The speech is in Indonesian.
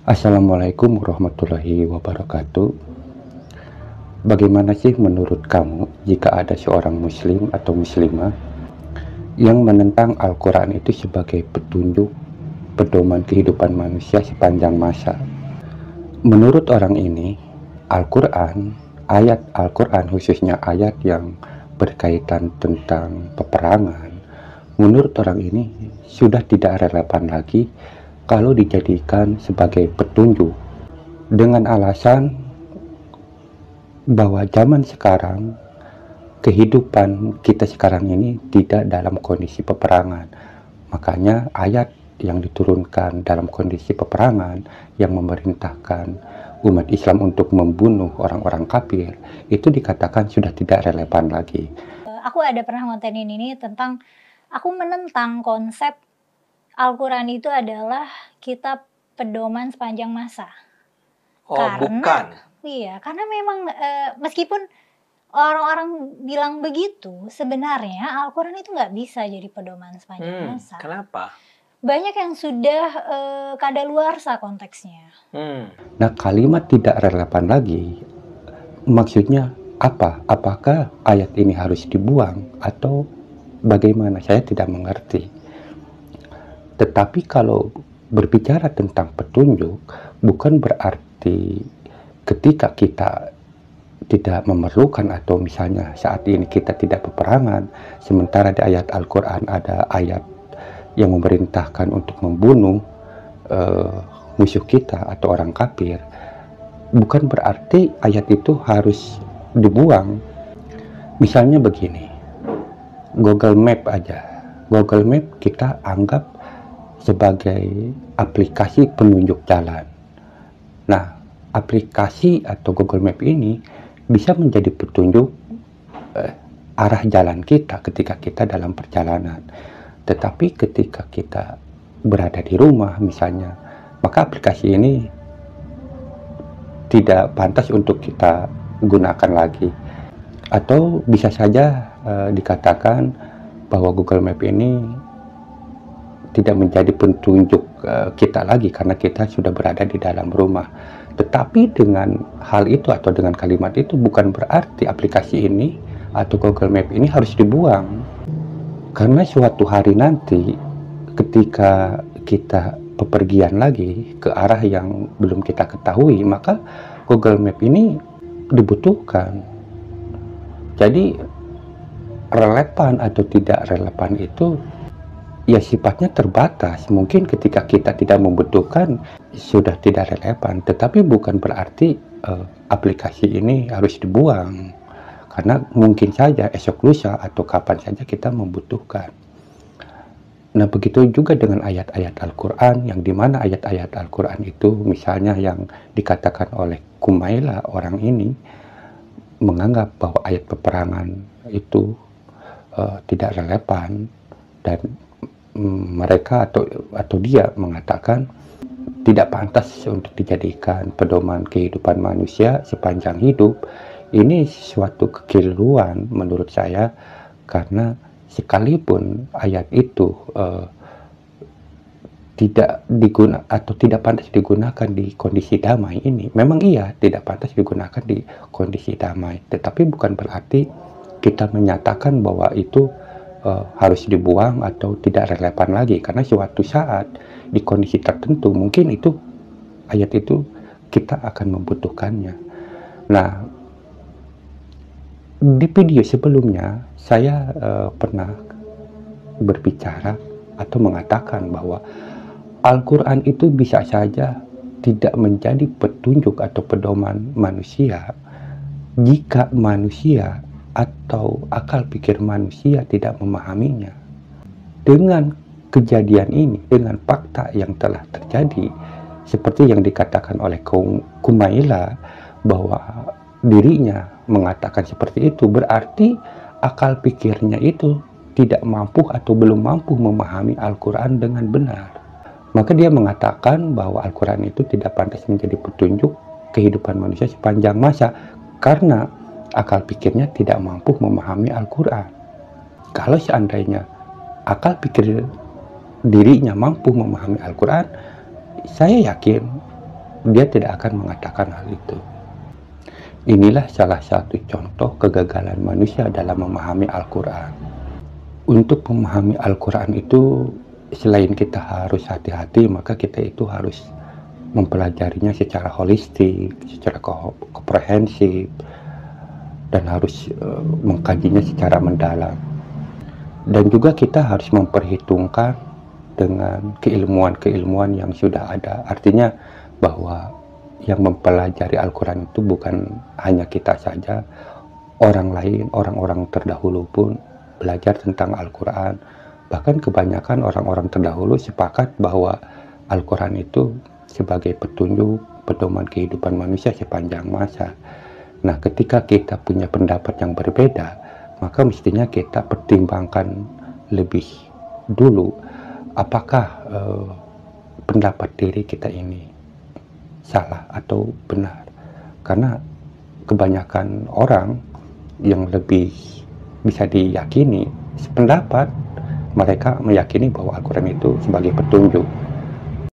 Assalamualaikum warahmatullahi wabarakatuh. Bagaimana sih menurut kamu jika ada seorang muslim atau muslimah yang menentang Al-Quran itu sebagai petunjuk pedoman kehidupan manusia sepanjang masa? Menurut orang ini, Al-Quran, ayat Al-Quran khususnya ayat yang berkaitan tentang peperangan, menurut orang ini sudah tidak relevan lagi kalau dijadikan sebagai petunjuk, dengan alasan bahwa zaman sekarang, kehidupan kita sekarang ini tidak dalam kondisi peperangan. Makanya ayat yang diturunkan dalam kondisi peperangan yang memerintahkan umat Islam untuk membunuh orang-orang kafir itu dikatakan sudah tidak relevan lagi. Aku ada pernah ngontenin ini tentang aku menentang konsep Al-Quran itu adalah kitab pedoman sepanjang masa. Oh, bukan. Iya, karena memang meskipun orang-orang bilang begitu, sebenarnya Al-Quran itu nggak bisa jadi pedoman sepanjang masa. Kenapa? Banyak yang sudah kadaluarsa konteksnya. Nah, kalimat tidak relevan lagi, maksudnya apa? Apakah ayat ini harus dibuang atau bagaimana? Saya tidak mengerti. Tetapi kalau berbicara tentang petunjuk, bukan berarti ketika kita tidak memerlukan atau misalnya saat ini kita tidak peperangan, sementara di ayat Al-Quran ada ayat yang memerintahkan untuk membunuh musuh kita atau orang kafir, bukan berarti ayat itu harus dibuang. Misalnya begini, Google Map aja. Google Map kita anggap sebagai aplikasi penunjuk jalan. Nah, aplikasi atau Google Map ini bisa menjadi petunjuk arah jalan kita ketika kita dalam perjalanan. Tetapi ketika kita berada di rumah misalnya, maka aplikasi ini tidak pantas untuk kita gunakan lagi. Atau bisa saja dikatakan bahwa Google Map ini tidak menjadi petunjuk kita lagi karena kita sudah berada di dalam rumah. Tetapi dengan hal itu atau dengan kalimat itu bukan berarti aplikasi ini atau Google Map ini harus dibuang. Karena suatu hari nanti ketika kita bepergian lagi ke arah yang belum kita ketahui, maka Google Map ini dibutuhkan. Jadi relevan atau tidak relevan itu ya sifatnya terbatas. Mungkin ketika kita tidak membutuhkan sudah tidak relevan, tetapi bukan berarti aplikasi ini harus dibuang, karena mungkin saja esok lusa atau kapan saja kita membutuhkan. Nah, begitu juga dengan ayat-ayat Al-Quran, yang dimana ayat-ayat Al-Quran itu misalnya yang dikatakan oleh Kumaila, orang ini menganggap bahwa ayat peperangan itu tidak relevan, dan mereka atau dia mengatakan tidak pantas untuk dijadikan pedoman kehidupan manusia sepanjang hidup. Ini suatu kekeliruan menurut saya, karena sekalipun ayat itu tidak pantas digunakan di kondisi damai ini, memang iya tidak pantas digunakan di kondisi damai, tetapi bukan berarti kita menyatakan bahwa itu harus dibuang atau tidak relevan lagi, karena suatu saat di kondisi tertentu mungkin itu ayat itu kita akan membutuhkannya. Nah, di video sebelumnya saya pernah berbicara atau mengatakan bahwa Al-Quran itu bisa saja tidak menjadi petunjuk atau pedoman manusia jika manusia atau akal pikir manusia tidak memahaminya. Dengan kejadian ini, dengan fakta yang telah terjadi, seperti yang dikatakan oleh Kumaila bahwa dirinya mengatakan seperti itu, berarti akal pikirnya itu tidak mampu atau belum mampu memahami Al-Quran dengan benar. Maka dia mengatakan bahwa Al-Quran itu tidak pantas menjadi petunjuk kehidupan manusia sepanjang masa karena akal pikirnya tidak mampu memahami Al-Quran. Kalau seandainya akal pikir dirinya mampu memahami Al-Quran, saya yakin dia tidak akan mengatakan hal itu. Inilah salah satu contoh kegagalan manusia dalam memahami Al-Quran. Untuk memahami Al-Quran itu, selain kita harus hati-hati, maka kita itu harus mempelajarinya secara holistik, secara komprehensif, dan harus mengkajinya secara mendalam. Dan juga kita harus memperhitungkan dengan keilmuan-keilmuan yang sudah ada. Artinya bahwa yang mempelajari Al-Quran itu bukan hanya kita saja, orang lain, orang-orang terdahulu pun belajar tentang Al-Quran. Bahkan kebanyakan orang-orang terdahulu sepakat bahwa Al-Quran itu sebagai petunjuk, pedoman kehidupan manusia sepanjang masa. Nah, ketika kita punya pendapat yang berbeda, maka mestinya kita pertimbangkan lebih dulu apakah pendapat diri kita ini salah atau benar. Karena kebanyakan orang yang lebih bisa diyakini sependapat, mereka meyakini bahwa Al-Quran itu sebagai petunjuk.